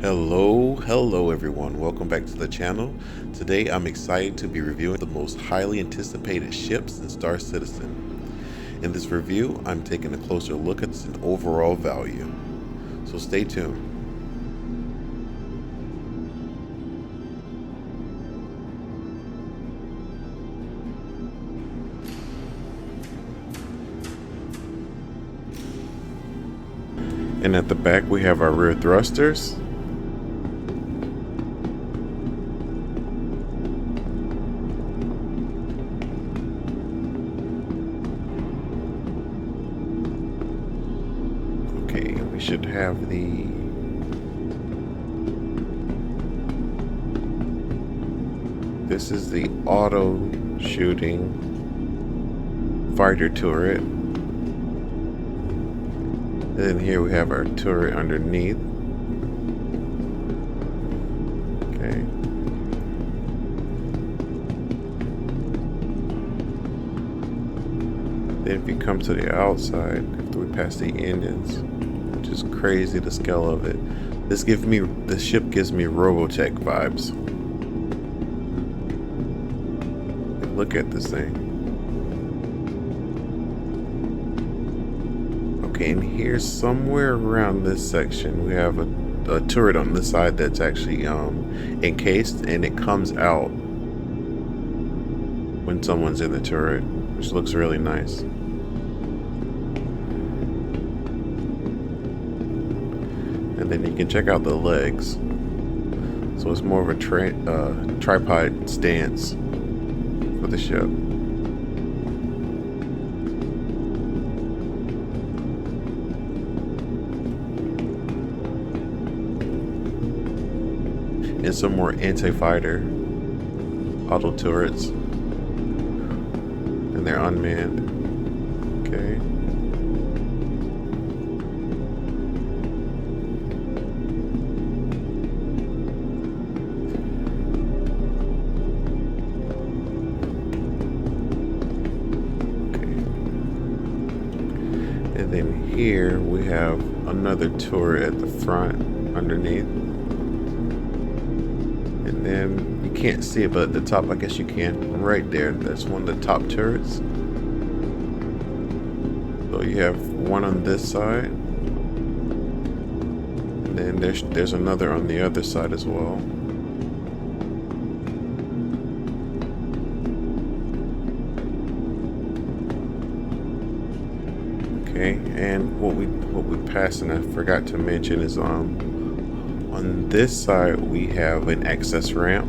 Hello everyone, welcome back to the channel. Today I'm excited to be reviewing the most highly anticipated ships in Star Citizen. In this review, I'm taking a closer look at its overall value. So stay tuned. And at the back we have our rear thrusters. Okay, we should have this is the auto shooting fighter turret. And then here we have our turret underneath. Okay. Then if you come to the outside, after we pass the engines, which is crazy, the scale of it. This ship gives me Robotech vibes. Look at this thing. Okay, and here somewhere around this section we have a turret on this side that's actually encased, and it comes out when someone's in the turret, which looks really nice. And then you can check out the legs. So it's more of a tripod stance for the ship. And some more anti-fighter auto turrets, and they're unmanned. Okay. And then here we have another turret at the front underneath. And then you can't see it, but at the top, I guess you can. Right there, that's one of the top turrets. So you have one on this side, and then there's another on the other side as well. Okay, and what we passed, and I forgot to mention, is on this side we have an access ramp.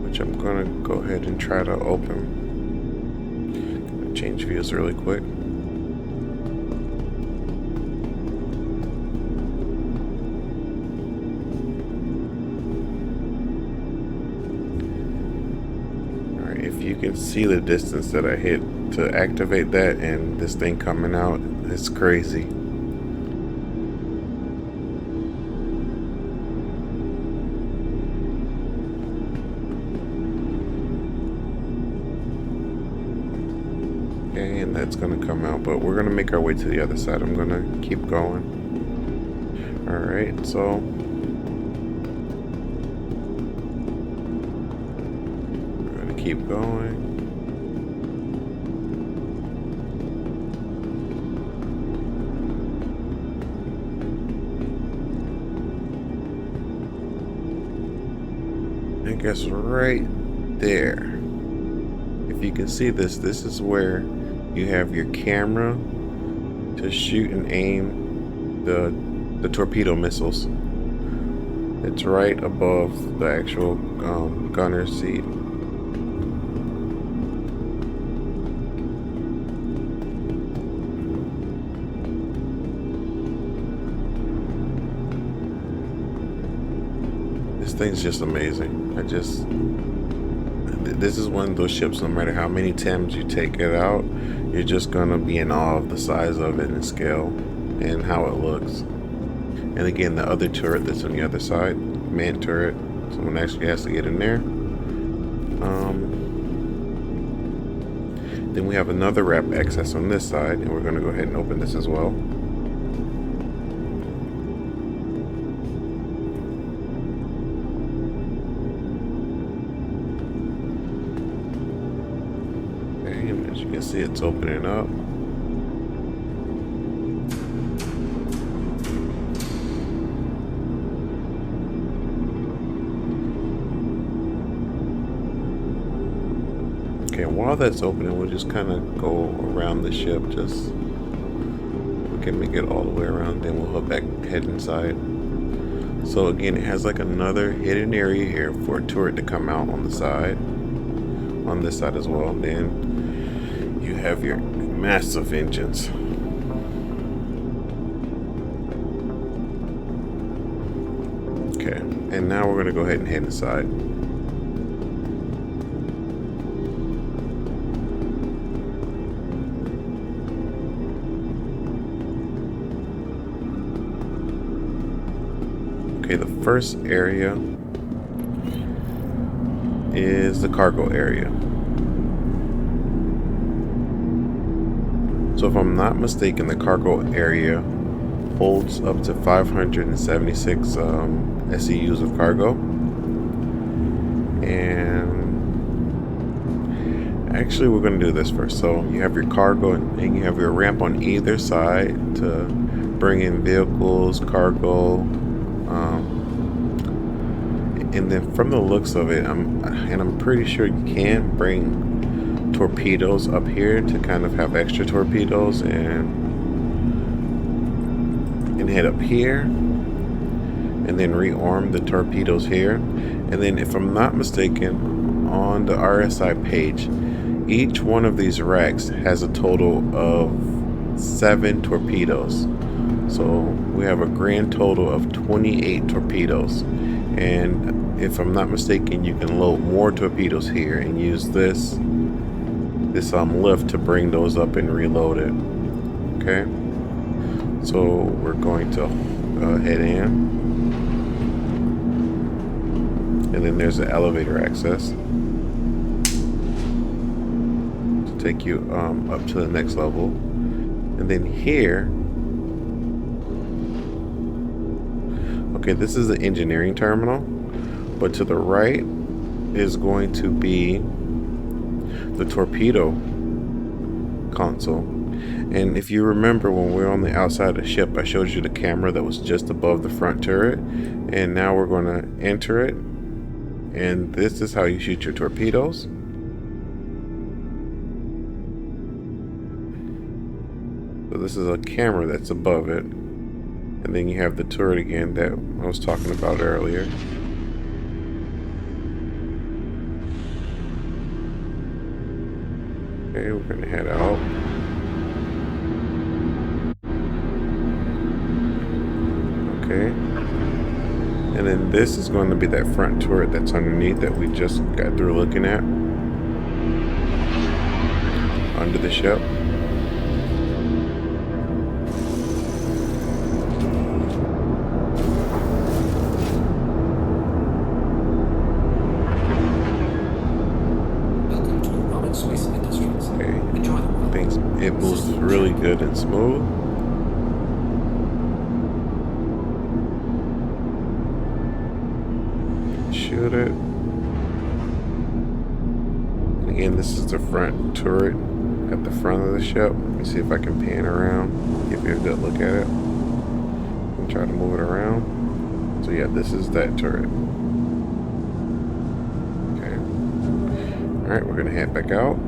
Which I'm gonna go ahead and try to open. Gonna change views really quick. Alright, if you can see the distance that I hit to activate that, and this thing coming out, it's crazy. Okay, and that's gonna come out, but we're gonna make our way to the other side. I'm gonna keep going. Alright, so we're gonna keep going. I guess right there, if you can see this is where you have your camera to shoot and aim the torpedo missiles. It's right above the actual gunner's seat. This thing's just amazing. This is one of those ships, no matter how many times you take it out, you're just gonna be in awe of the size of it and scale and how it looks. And again, the other turret that's on the other side, manned turret, someone actually has to get in there. Then we have another wrap access on this side, and we're going to go ahead and open this as well. Okay, and as you can see, it's opening up. Okay, while that's opening, we'll just kind of go around the ship. Just we can make it all the way around, then we'll head inside. So again, it has like another hidden area here for a turret to come out on the side, on this side as well. And then you have your massive engines. Okay, and now we're gonna go ahead and head inside. Okay, the first area is the cargo area. So if I'm not mistaken, the cargo area holds up to 576 SEUs of cargo. And actually we're going to do this first. So you have your cargo and you have your ramp on either side to bring in vehicles, cargo. And then from the looks of it, I'm pretty sure you can bring torpedoes up here to kind of have extra torpedoes and head up here and then rearm the torpedoes here. And then if I'm not mistaken, on the RSI page, each one of these racks has a total of 7 torpedoes. So we have a grand total of 28 torpedoes. And if I'm not mistaken, you can load more torpedoes here and use this lift to bring those up and reload it. Okay, so we're going to head in, and then there's the elevator access to take you up to the next level. And then here, okay, this is the engineering terminal, but to the right is going to be the torpedo console. And if you remember, when we were on the outside of the ship, I showed you the camera that was just above the front turret, and now we're going to enter it, and this is how you shoot your torpedoes. So this is a camera that's above it. And then you have the turret again that I was talking about earlier. Okay, we're going to head out. Okay. And then this is going to be that front turret that's underneath that we just got through looking at. Under the ship. It moves really good and smooth. Shoot it. Again, this is the front turret at the front of the ship. Let me see if I can pan around, give you a good look at it, and try to move it around. So yeah, this is that turret. Okay. All right, we're gonna head back out.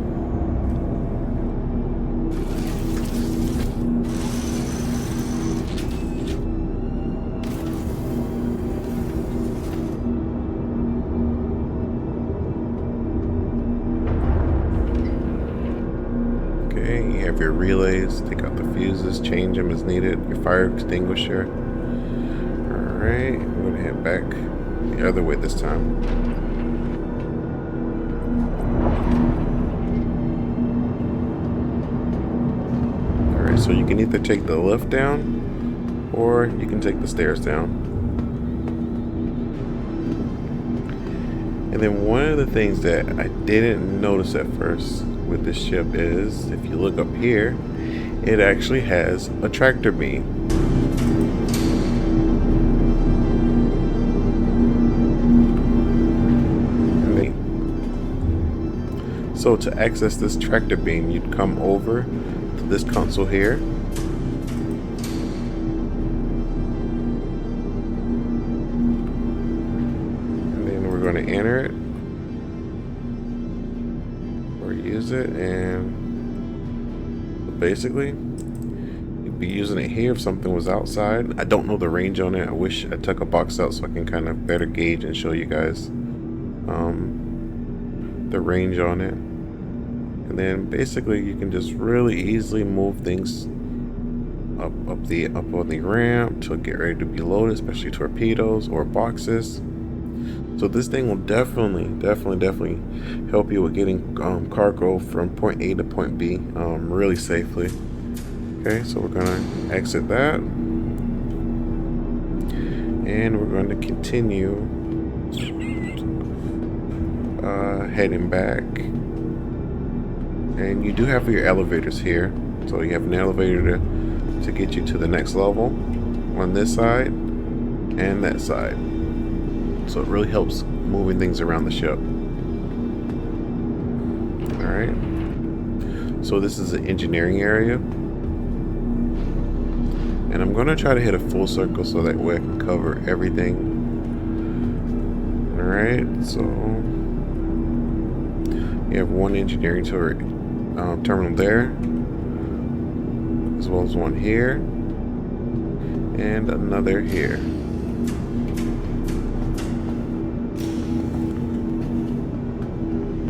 You have your relays, take out the fuses, change them as needed, your fire extinguisher. Alright, I'm going to head back the other way this time. Alright, so you can either take the lift down or you can take the stairs down. And then one of the things that I didn't notice at first, with this ship is, if you look up here, it actually has a tractor beam. So to access this tractor beam, you'd come over to this console here. And then we're going to enter it or use it, and basically you'd be using it here if something was outside. I don't know the range on it. I wish I took a box out so I can kind of better gauge and show you guys the range on it. And then basically you can just really easily move things up on the ramp to get ready to be loaded, especially torpedoes or boxes. So this thing will definitely help you with getting cargo from point A to point B really safely. Okay, so we're gonna exit that, and we're going to continue heading back. And you do have your elevators here, so you have an elevator to get you to the next level on this side and that side. So it really helps moving things around the ship. Alright, so this is the engineering area, and I'm going to try to hit a full circle so that way I can cover everything. Alright, so you have one engineering terminal there, as well as one here and another here.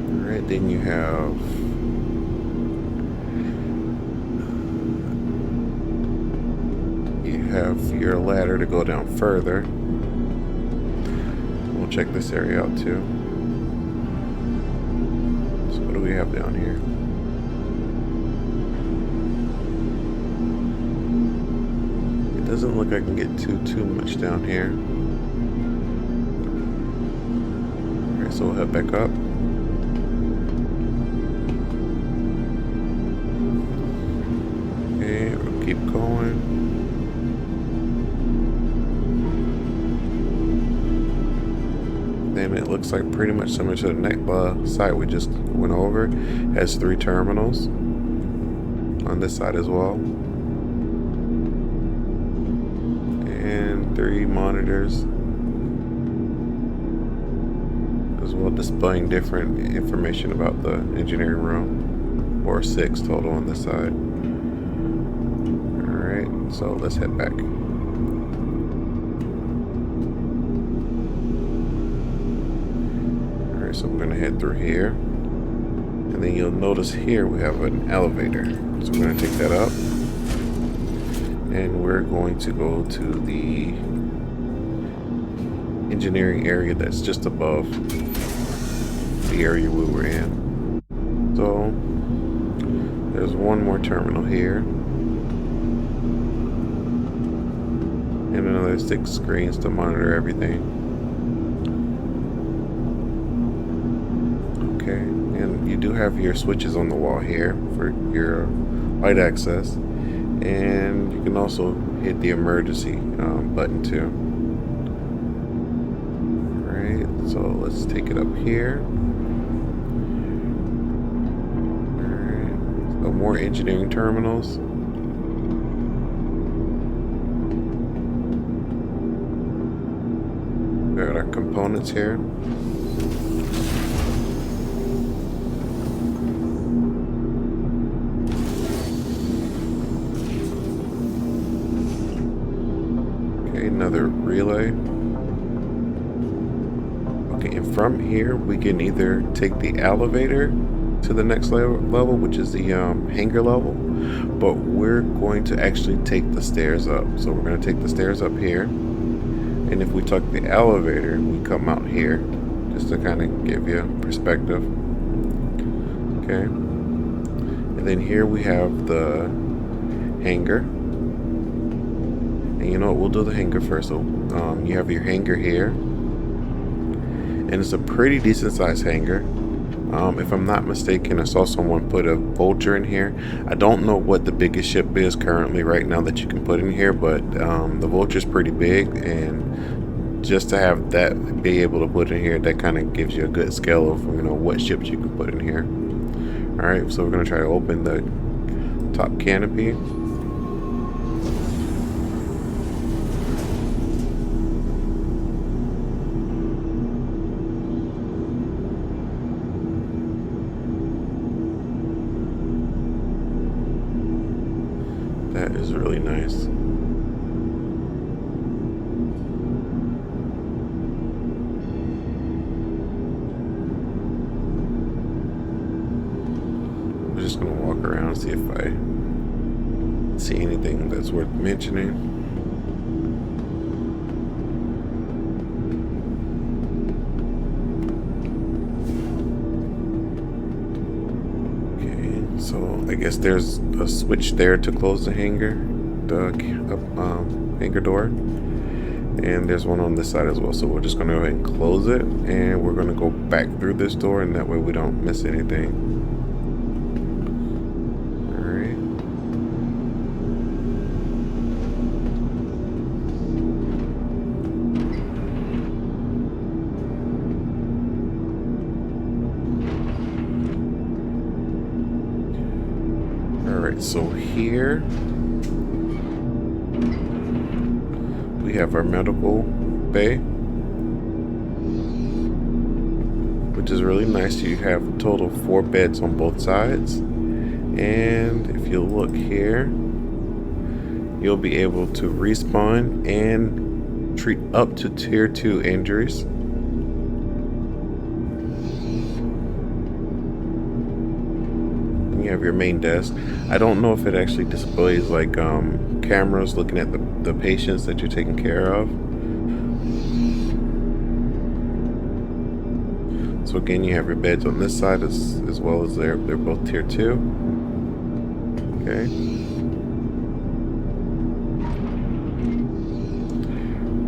Alright, then you have your ladder to go down further. We'll check this area out too. So what do we have down here? Doesn't look like I can get too much down here. Alright, so we'll head back up. Okay, we'll keep going. Then it looks like pretty much similar to the next site we just went over. It has 3 terminals on this side as well. 3 monitors, as well, displaying different information about the engineering room, or 6 total on this side. Alright, so let's head back. Alright, so I'm going to head through here, and then you'll notice here we have an elevator, so we're going to take that up. And we're going to go to the engineering area that's just above the area we were in. So there's one more terminal here, and another 6 screens to monitor everything. Okay, and you do have your switches on the wall here for your light access. And you can also hit the emergency button too. Alright, so let's take it up here. Alright, so more engineering terminals. We got our components here. Another relay. Okay, and from here we can either take the elevator to the next level, which is the hangar level, but we're going to actually take the stairs up. So we're going to take the stairs up here, and if we took the elevator, we come out here, just to kind of give you perspective. Okay, and then here we have the hangar. And you know what, we'll do the hangar first. So you have your hangar here, and it's a pretty decent sized hangar. If I'm not mistaken, I saw someone put a vulture in here. I don't know what the biggest ship is currently right now that you can put in here, but the vulture is pretty big, and just to have that be able to put in here, that kind of gives you a good scale of what ships you can put in here. All right, so we're gonna try to open the top canopy. That is really nice. I'm just gonna walk around and see if I see anything that's worth mentioning. Okay, so I guess there's a switch there to close the hangar door, and there's one on this side as well. So we're just gonna go ahead and close it, and we're gonna go back through this door, and that way we don't miss anything. Alright, so here we have our medical bay, which is really nice. You have a total of 4 beds on both sides, and if you look here, you'll be able to respawn and treat up to tier 2 injuries. You have your main desk. I don't know if it actually displays like cameras looking at the patients that you're taking care of. So again, you have your beds on this side as well as they're both tier 2. Okay.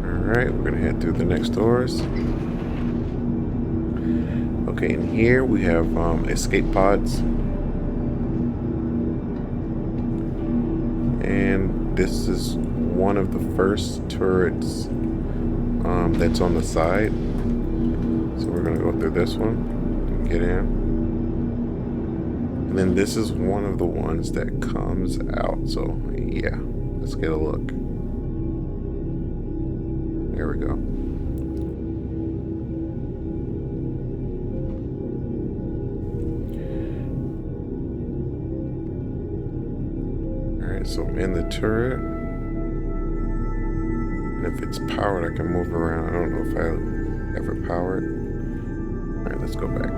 Alright, we're gonna head through the next doors. Okay, and here we have escape pods. And this is one of the first turrets that's on the side. So we're gonna go through this one and get in. And then this is one of the ones that comes out. So yeah, let's get a look. There we go. Alright, so I'm in the turret. And if it's powered, I can move around. I don't know if I ever powered. Alright, let's go back.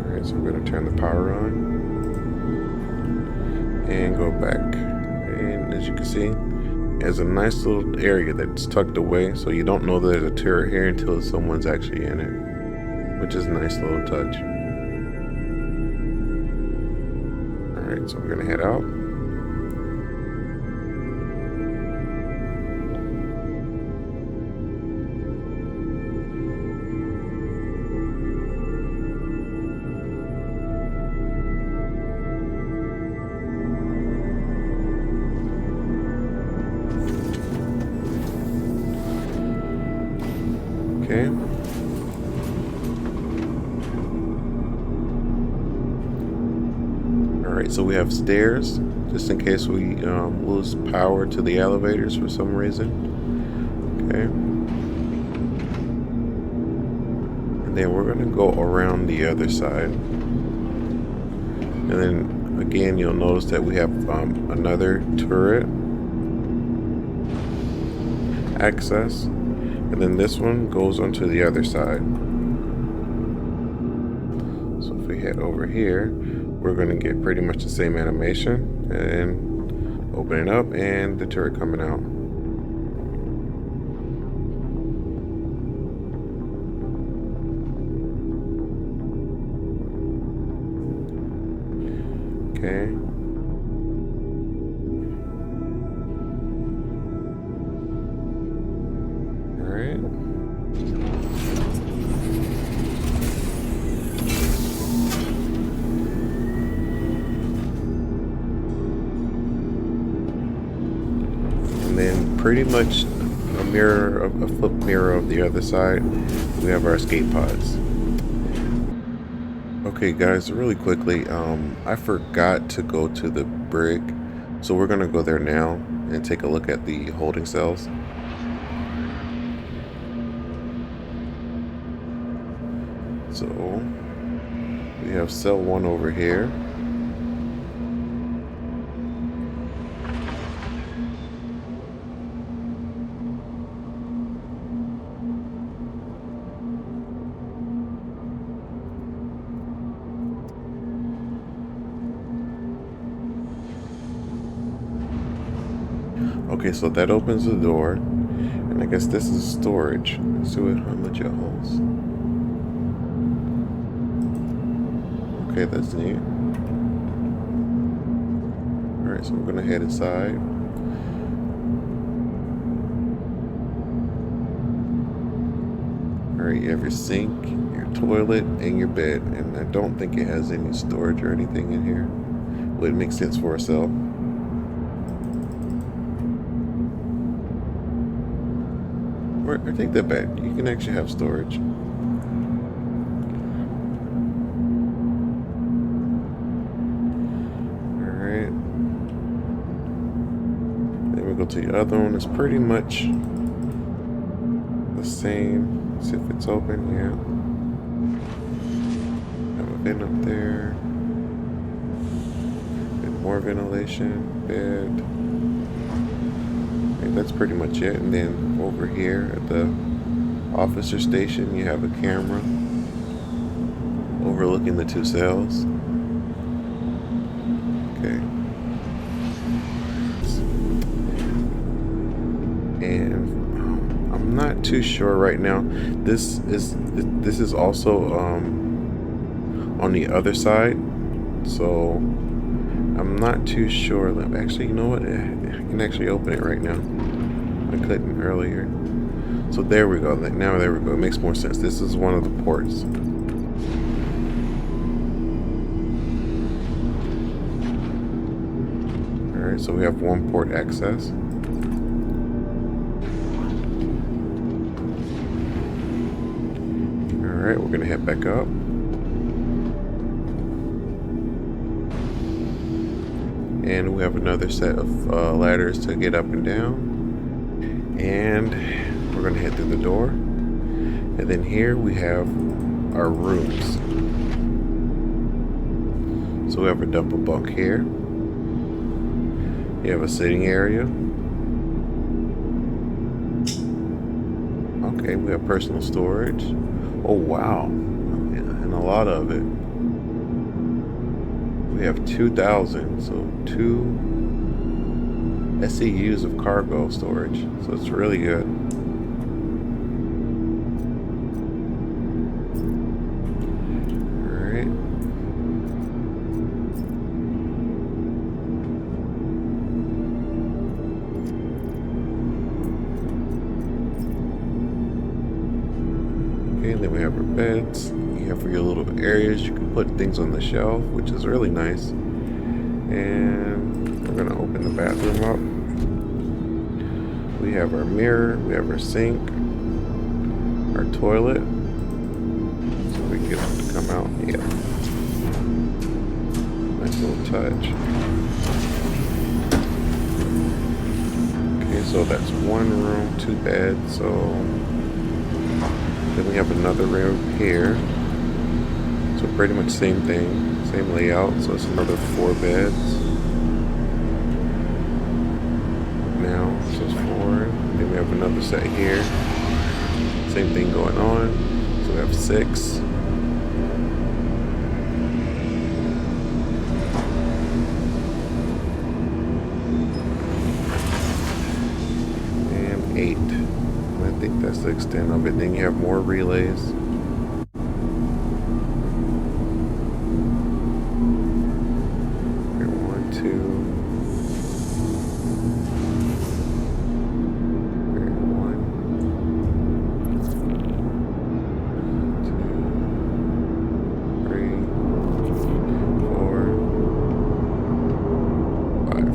Alright, so we're going to turn the power on. And go back. And as you can see, there's a nice little area that's tucked away. So you don't know there's a turret here until someone's actually in it. Which is a nice little touch. Alright, so we're going to head out. Okay. Alright, so we have stairs, just in case we lose power to the elevators for some reason. Okay. And then we're going to go around the other side. And then, again, you'll notice that we have another turret access. And then this one goes onto the other side. So if we head over here, we're going to get pretty much the same animation. And open it up and the turret coming out. Okay. Alright. pretty much a mirror, a flip mirror of the other side. We have our escape pods. Okay guys, really quickly, I forgot to go to the brig, so we're gonna go there now and take a look at the holding cells. So we have cell 1 over here. Okay, so that opens the door, and I guess this is storage. Let's see how much it holds. Okay, that's neat. Alright, so we're gonna head inside. Alright, you have your sink, your toilet, and your bed, and I don't think it has any storage or anything in here. Well, it makes sense for a cell. Or I take that back. You can actually have storage. Alright. Then we go to the other one. It's pretty much the same. Let's see if it's open. Yeah. Have a vent up there. Bit more ventilation. Bed. That's pretty much it. And then over here at the officer station, you have a camera overlooking the 2 cells. Okay. And I'm not too sure right now. This is also on the other side, so I'm not too sure. Actually, you know what? I can actually open it right now. I couldn't earlier. So there we go. Now there we go. It makes more sense. This is one of the ports. Alright, so we have 1 port access. Alright, we're gonna head back up. And we have another set of ladders to get up and down. And we're going to head through the door. And then here we have our rooms. So we have a double bunk here. You have a sitting area. Okay, we have personal storage. Oh, wow. And a lot of it. We have 2,000, so 2 SCUs of cargo storage, so it's really good. Alright. Okay, and then we have our beds. You have for your little areas, you can put things on the shelf, which is really nice. And we're gonna open the bathroom up. We have our mirror, we have our sink, our toilet. So we get it to come out. Yeah. Nice little touch. Okay, so that's 1 room, 2 beds. So then we have another room here. So pretty much same thing, same layout. So it's another 4 beds. Now, so it's 4. Then we have another set here. Same thing going on. So we have 6. And 8. And I think that's the extent of it. Then you have more relays. Here, 1, 2.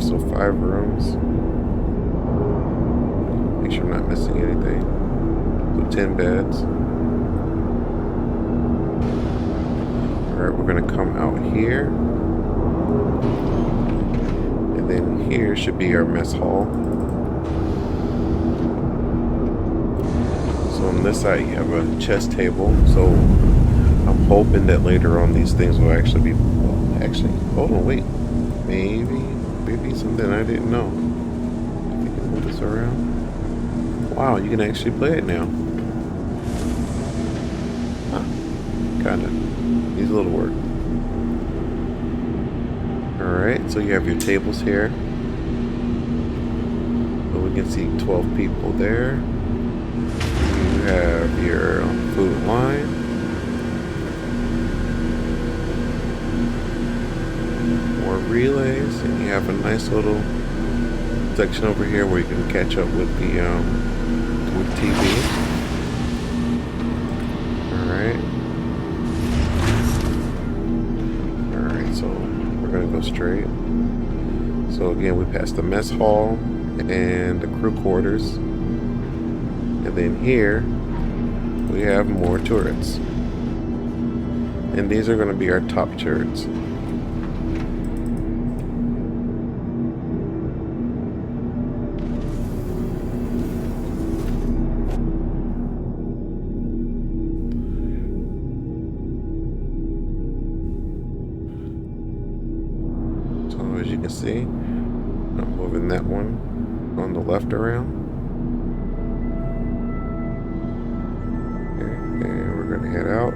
So 5 rooms. Make sure I'm not missing anything. So 10 beds. Alright, we're gonna come out here. And then here should be our mess hall. So on this side you have a chess table. So I'm hoping that later on these things will actually be, well, actually, hold on, wait. Maybe something I didn't know. If you can move this around. Wow, you can actually play it now. Huh. Kinda. Needs a little work. Alright, so you have your tables here. So we can see 12 people there. You have your food line. More relays, and you have a nice little section over here where you can catch up with the with TV. Alright, so we're gonna go straight. So again, we passed the mess hall and the crew quarters, and then here we have more turrets, and these are going to be our top turrets. As you can see, I'm moving that one on the left around. Okay, and we're going to head out.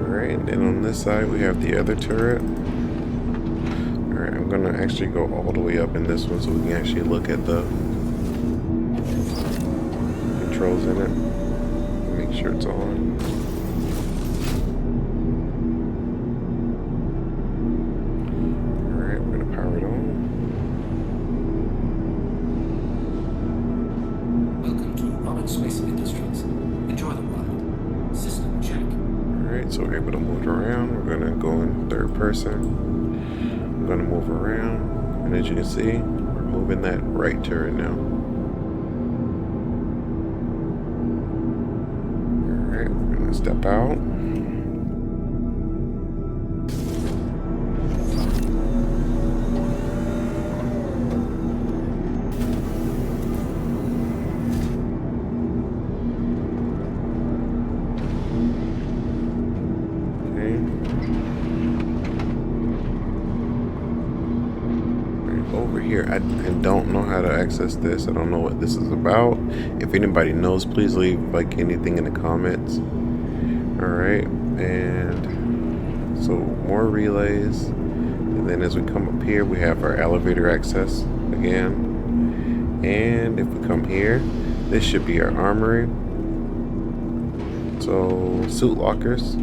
Alright, and then on this side we have the other turret. I'm gonna actually go all the way up in this one so we can actually look at the controls in it. Make sure it's on. Alright, we're gonna power it on. Welcome to Robert Space Industries. Enjoy the ride. System check. Alright, so we're able to move it around. We're gonna go in third person. I'm going to move around, and as you can see, we're moving that right turret now. Alright, we're going to step out. Over here, I don't know how to access this. I don't know what this is about. If anybody knows, please leave like anything in the comments. Alright, and so more relays, and then as we come up here we have our elevator access again, and if we come here, this should be our armory. So suit lockers.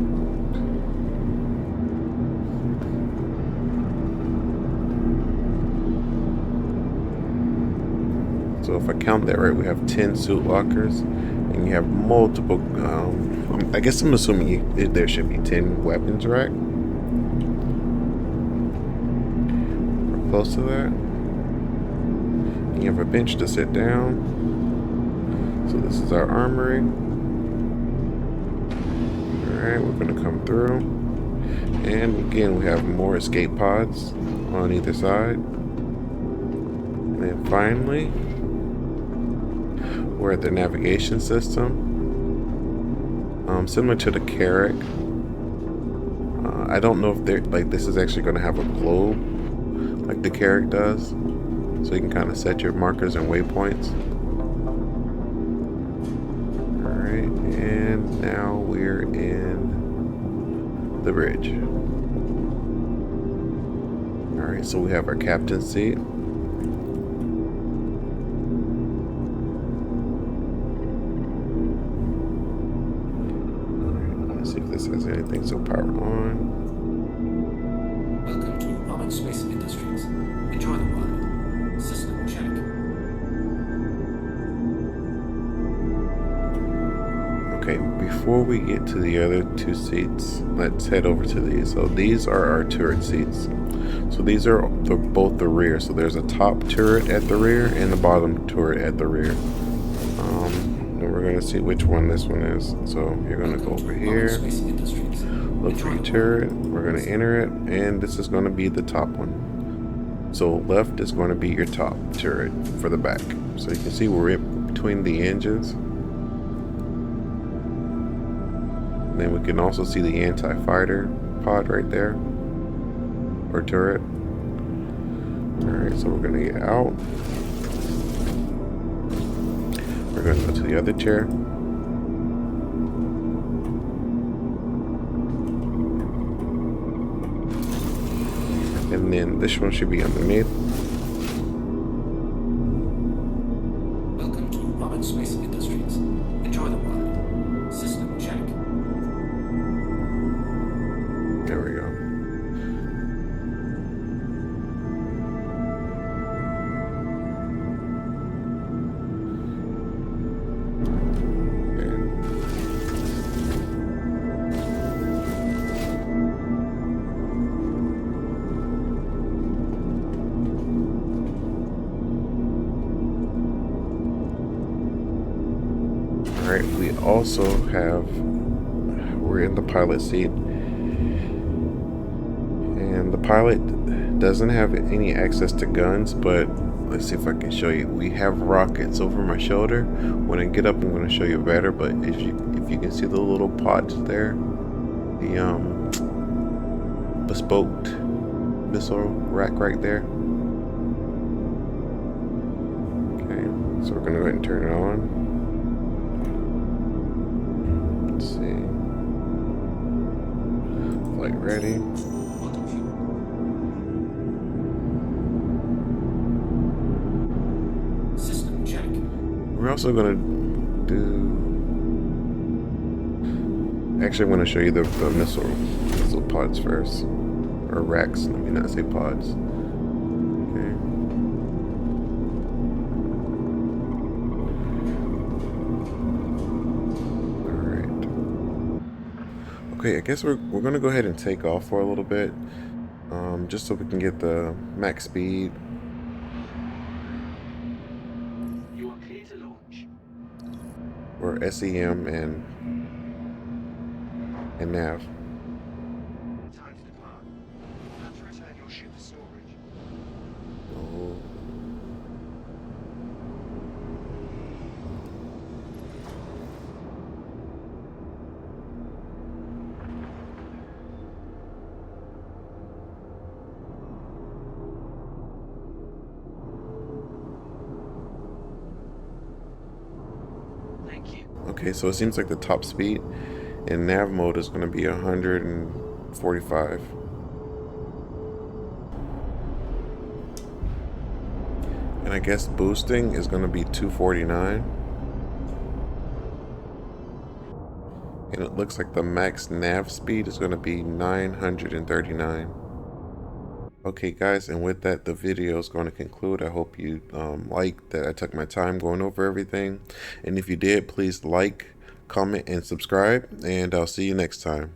So if I count that right, we have 10 suit lockers, and you have multiple, I guess I'm assuming there should be 10 weapons rack. We're close to that. And you have a bench to sit down. So this is our armory. Alright, we're going to come through. And again, we have more escape pods on either side. And then finally, we're at the navigation system, similar to the Carrack. I don't know if they're like this is actually going to have a globe like the Carrack does, so you can kind of set your markers and waypoints. All right, and now we're in the bridge. All right, so we have our captain's seat. See if this has anything. So power on. Welcome to Robert Space Industries. Enjoy the ride. System check. Okay, before we get to the other two seats, let's head over to these. So these are our turret seats. So these are both the rear. So there's a top turret at the rear and the bottom turret at the rear. And we're gonna see which one this one is. So you're gonna go over here, look for your turret. We're gonna enter it, and this is gonna be the top one. So left is going to be your top turret for the back. So you can see we're in between the engines. And then we can also see the anti-fighter pod right there, or turret. Alright, so we're going to get out. We're going to go to the other chair. And then this one should be underneath. Welcome to Rocket Space Industries. Enjoy the ride. System check. There we go. Alright, we also have, we're in the pilot seat, and the pilot doesn't have any access to guns, but let's see if I can show you. We have rockets over my shoulder. When I get up, I'm going to show you better, but if you can see the little pods there, the bespoke missile rack right there. Okay, so we're going to go ahead and turn it on. See. Flight ready. System check. We're also gonna do. Actually, I'm gonna show you the missile pods first, or racks. Let me not say pods. Okay. Okay, I guess we're gonna go ahead and take off for a little bit, just so we can get the max speed. You are clear to launch. Or SEM and nav. Time to depart. Have to return your ship to storage. Oh. Thank you. Okay, so it seems like the top speed in nav mode is going to be 145. And I guess boosting is going to be 249. And it looks like the max nav speed is going to be 939. Okay guys, and with that, the video is going to conclude. I hope you liked that I took my time going over everything. And if you did, please like, comment, and subscribe. And I'll see you next time.